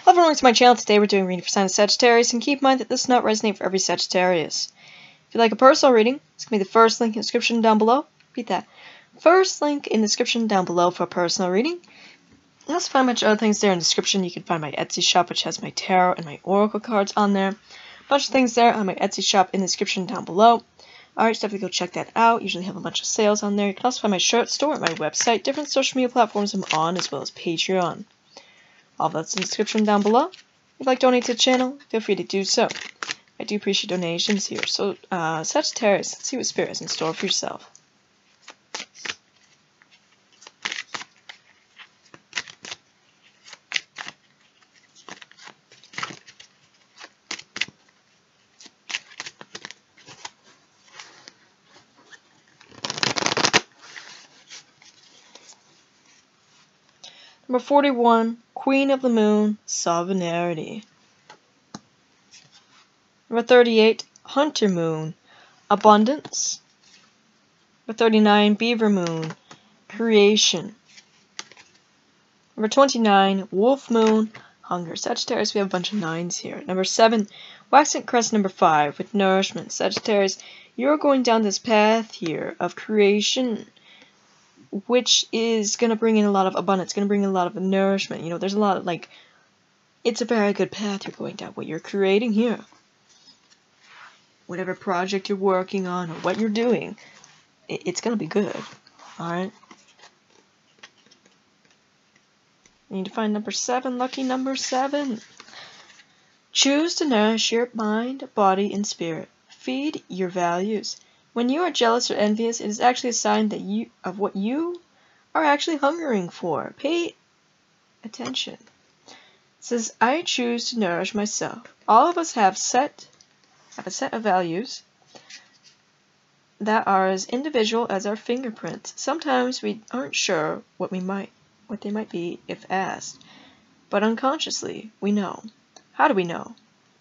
Hello everyone, welcome to my channel. Today we're doing a reading for sign of Sagittarius, and keep in mind that this does not resonate for every Sagittarius. If you'd like a personal reading, it's going to be the first link in the description down below. Repeat that. First link in the description down below for a personal reading. You also find a bunch of other things there in the description. You can find my Etsy shop, which has my tarot and my oracle cards on there. A bunch of things there on my Etsy shop in the description down below. Alright, so definitely go check that out. Usually have a bunch of sales on there. You can also find my shirt store at my website, different social media platforms I'm on, as well as Patreon. All that's in the description down below. If you'd like to donate to the channel, feel free to do so. I do appreciate donations here. So, Sagittarius, let's see what Spirit has in store for yourself. Number 41, Queen of the Moon, Sovereignty. Number 38, Hunter Moon, Abundance. Number 39, Beaver Moon, Creation. Number 29, Wolf Moon, Hunger. Sagittarius, we have a bunch of 9s here. Number 7, Waxent Crest number 5, with Nourishment. Sagittarius, you're going down this path here of creation, which is going to bring in a lot of abundance, going to bring in a lot of nourishment. You know, there's a lot of, it's a very good path you're going down, what you're creating here. Whatever project you're working on or what you're doing, it's going to be good. Alright? You need to find number 7, lucky number 7. Choose to nourish your mind, body, and spirit. Feed your values. When you are jealous or envious, it is actually a sign that of what you are actually hungering for. Pay attention. It says, I choose to nourish myself. All of us have a set of values that are as individual as our fingerprints. Sometimes we aren't sure what they might be if asked, but unconsciously we know. How do we know?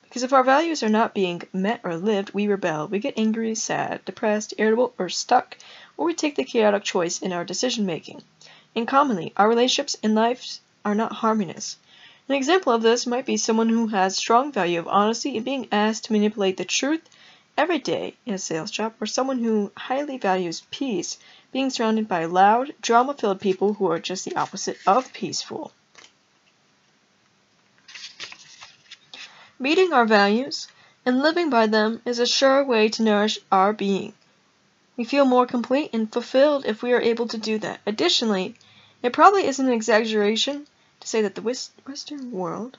Because if our values are not being met or lived, we rebel. We get angry, sad, depressed, irritable, or stuck, or we take the chaotic choice in our decision making. And commonly, our relationships in life are not harmonious. An example of this might be someone who has strong value of honesty and being asked to manipulate the truth every day in a sales job, or someone who highly values peace, being surrounded by loud, drama-filled people who are just the opposite of peaceful. Meeting our values and living by them is a sure way to nourish our being. We feel more complete and fulfilled if we are able to do that. Additionally, it probably isn't an exaggeration to say that the Western world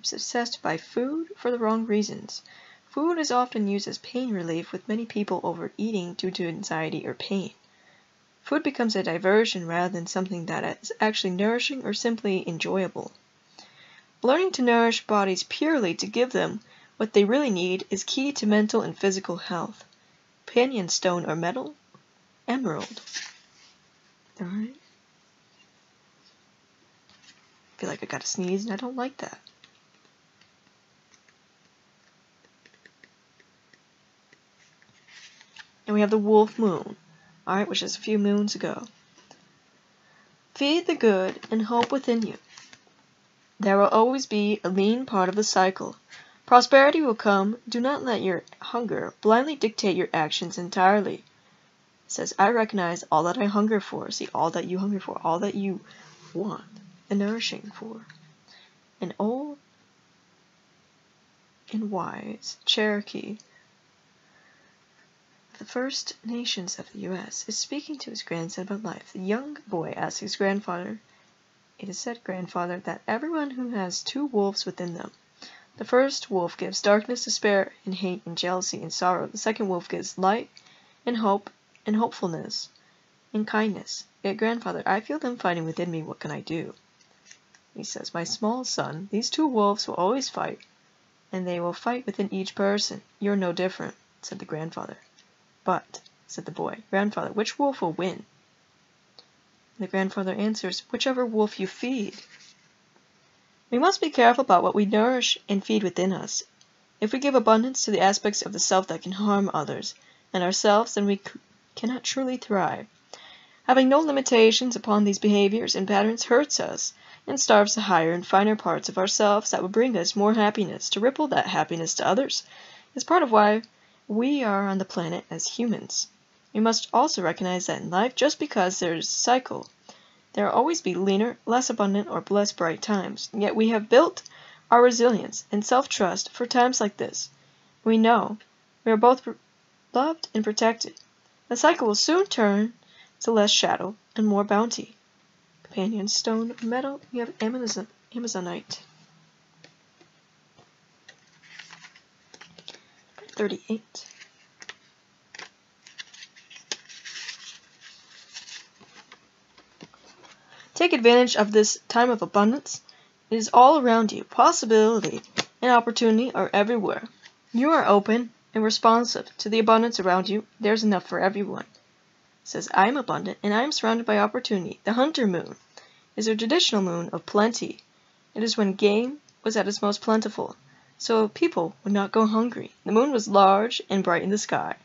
is obsessed by food for the wrong reasons. Food is often used as pain relief, with many people overeating due to anxiety or pain. Food becomes a diversion rather than something that is actually nourishing or simply enjoyable. Learning to nourish bodies purely to give them what they really need is key to mental and physical health. Pandion stone or metal, emerald. Alright. I feel like I gotta sneeze and I don't like that. And we have the wolf moon, alright, which is a few moons ago. Feed the good and hope within you. There will always be a lean part of the cycle. Prosperity will come. Do not let your hunger blindly dictate your actions entirely. It says, I recognize all that I hunger for. See, all that you hunger for, all that you want and nourishing for. An old and wise Cherokee, the First Nations of the U.S., is speaking to his grandson about life. The young boy asks his grandfather, it is said, grandfather, that everyone who has 2 wolves within them. The first wolf gives darkness, despair, and hate, and jealousy, and sorrow. The second wolf gives light, and hope, and hopefulness, and kindness. Yet, grandfather, I feel them fighting within me. What can I do? He says, my small son, these 2 wolves will always fight, and they will fight within each person. You're no different, said the grandfather. But, said the boy, grandfather, which wolf will win? The grandfather answers, whichever wolf you feed. We must be careful about what we nourish and feed within us. If we give abundance to the aspects of the self that can harm others and ourselves, then we cannot truly thrive. Having no limitations upon these behaviors and patterns hurts us. and starves the higher and finer parts of ourselves that would bring us more happiness, to ripple that happiness to others. It's part of why we are on the planet as humans. We must also recognize that in life, just because there's a cycle, there will always be leaner, less abundant, or less bright times. Yet we have built our resilience and self-trust for times like this. We know we are both loved and protected. The cycle will soon turn to less shadow and more bounty. Companion stone or metal, we have Amazonite. 38. Take advantage of this time of abundance. It is all around you. Possibility and opportunity are everywhere. You are open and responsive to the abundance around you. There's enough for everyone. It says, I am abundant and I am surrounded by opportunity. The hunter moon is a traditional moon of plenty. It is when game was at its most plentiful, so people would not go hungry. The moon was large and bright in the sky,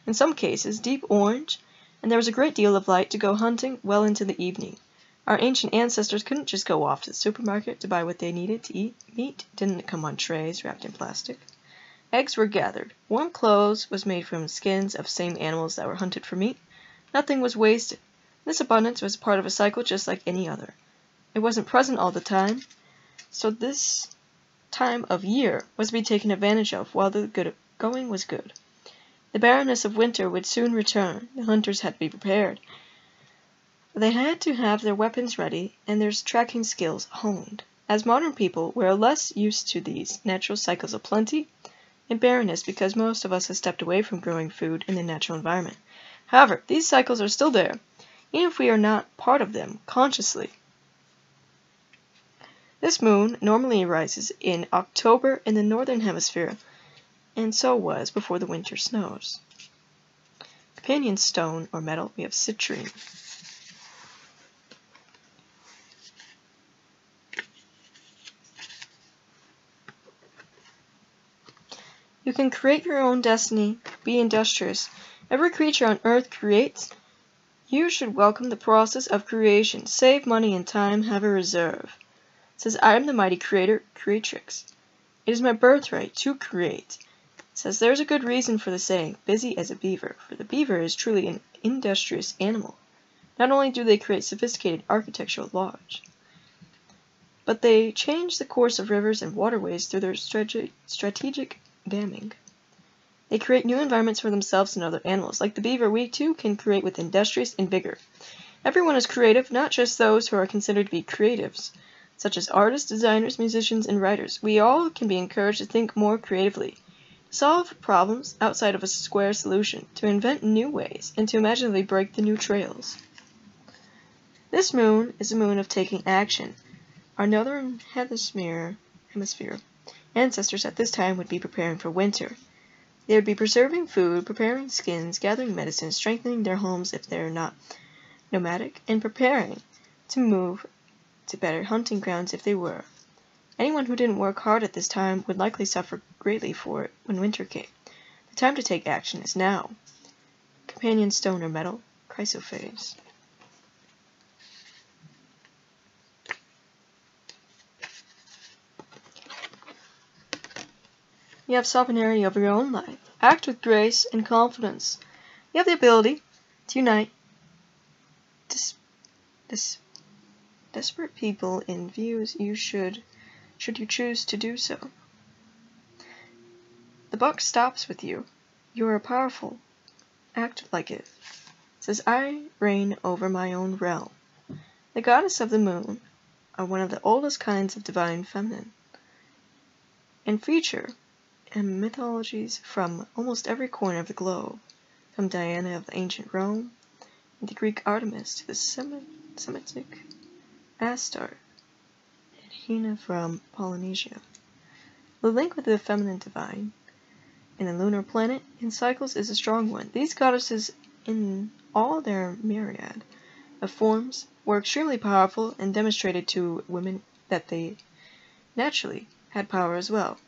in some cases deep orange, and there was a great deal of light to go hunting well into the evening. Our ancient ancestors couldn't just go off to the supermarket to buy what they needed to eat. Meat didn't come on trays wrapped in plastic. Eggs were gathered. Warm clothes was made from skins of same animals that were hunted for meat. Nothing was wasted. This abundance was part of a cycle just like any other. It wasn't present all the time, so this time of year was to be taken advantage of while the going was good. The barrenness of winter would soon return. The hunters had to be prepared. They had to have their weapons ready and their tracking skills honed. As modern people, we are less used to these natural cycles of plenty and barrenness because most of us have stepped away from growing food in the natural environment. However, these cycles are still there, even if we are not part of them consciously. This moon normally rises in October in the northern hemisphere, and so was before the winter snows. Companion stone or metal, we have citrine. You can create your own destiny. Be industrious. Every creature on earth creates. You should welcome the process of creation. Save money and time. Have a reserve. It says, I am the mighty creator, creatrix. It is my birthright to create. It says, there's a good reason for the saying, busy as a beaver, for the beaver is truly an industrious animal. Not only do they create sophisticated architecture at large, but they change the course of rivers and waterways through their strategic damming. They create new environments for themselves and other animals. Like the beaver, we too can create with industrious and vigor. Everyone is creative, not just those who are considered to be creatives, such as artists, designers, musicians, and writers. We all can be encouraged to think more creatively, to solve problems outside of a square solution, to invent new ways, and to imaginatively break the new trails. This moon is a moon of taking action. Our northern hemisphere ancestors at this time would be preparing for winter. They would be preserving food, preparing skins, gathering medicine, strengthening their homes if they're not nomadic, and preparing to move to better hunting grounds if they were. Anyone who didn't work hard at this time would likely suffer greatly for it when winter came. The time to take action is now. Companion stone or metal, chrysoprase. You have sovereignty over your own life. Act with grace and confidence. You have the ability to unite desperate people in views should you choose to do so. The buck stops with you. You are powerful. Act like it. It says, I reign over my own realm. The goddess of the moon are one of the oldest kinds of divine feminine, and feature in mythologies from almost every corner of the globe, from Diana of ancient Rome, and the Greek Artemis to the Semitic Astarte, and Hina from Polynesia. The link with the feminine divine in the lunar planet in cycles is a strong one. These goddesses, in all their myriad of forms, were extremely powerful and demonstrated to women that they naturally had power as well.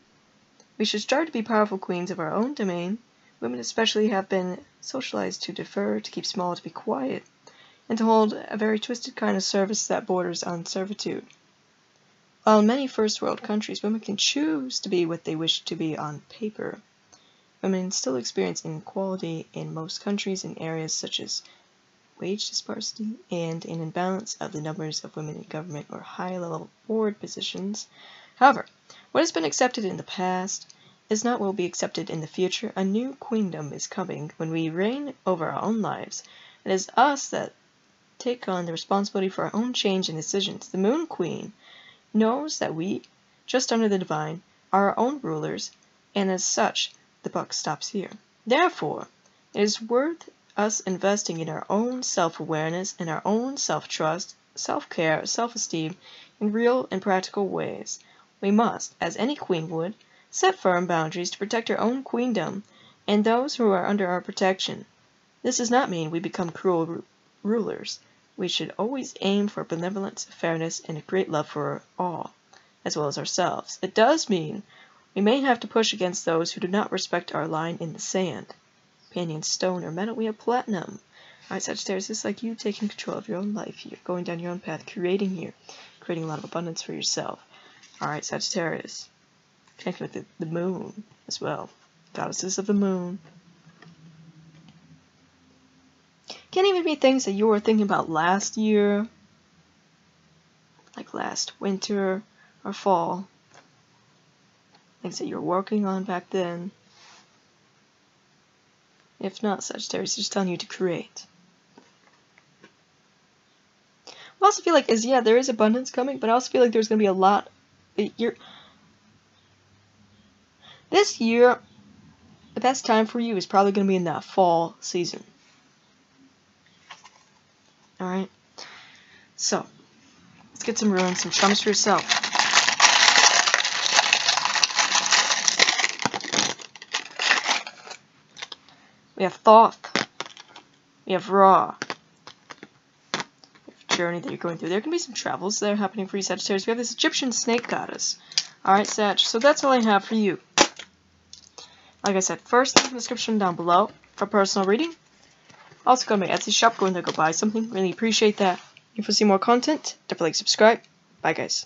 We should strive to be powerful queens of our own domain. Women especially have been socialized to defer, to keep small, to be quiet, and to hold a very twisted kind of service that borders on servitude. While in many first world countries, women can choose to be what they wish to be on paper, women still experience inequality in most countries in areas such as wage disparity and an imbalance of the numbers of women in government or high-level board positions. However, what has been accepted in the past is not what will be accepted in the future. A new queendom is coming when we reign over our own lives. It is us that take on the responsibility for our own change and decisions. The Moon Queen knows that we, just under the divine, are our own rulers, and as such, the buck stops here. Therefore, it is worth us investing in our own self-awareness and our own self-trust, self-care, self-esteem in real and practical ways. We must, as any queen would, set firm boundaries to protect our own queendom and those who are under our protection. This does not mean we become cruel rulers. We should always aim for benevolence, fairness, and a great love for all, as well as ourselves. It does mean we may have to push against those who do not respect our line in the sand. Companion stone or metal, we have platinum. Alright, Sagittarius, it's like you taking control of your own life here, going down your own path, creating a lot of abundance for yourself. Alright, Sagittarius, connecting with the moon as well. Goddesses of the moon. Can even be things that you were thinking about last year, like last winter or fall. Things that you were working on back then. If not, Sagittarius is just telling you to create. I also feel like, there is abundance coming, but I also feel like there's going to be a lot. This year, the best time for you is probably going to be in that fall season. Alright? So, let's get some runes, some charms for yourself. We have Thoth. We have Ra. We have Journey that you're going through. There can be some travels that are happening for you, Sagittarius. We have this Egyptian snake goddess. Alright, Sag. So that's all I have for you. Like I said, first link in the description down below for personal reading. Also go to my Etsy shop. Go in there, go buy something. Really appreciate that. If you want to see more content, definitely subscribe. Bye, guys.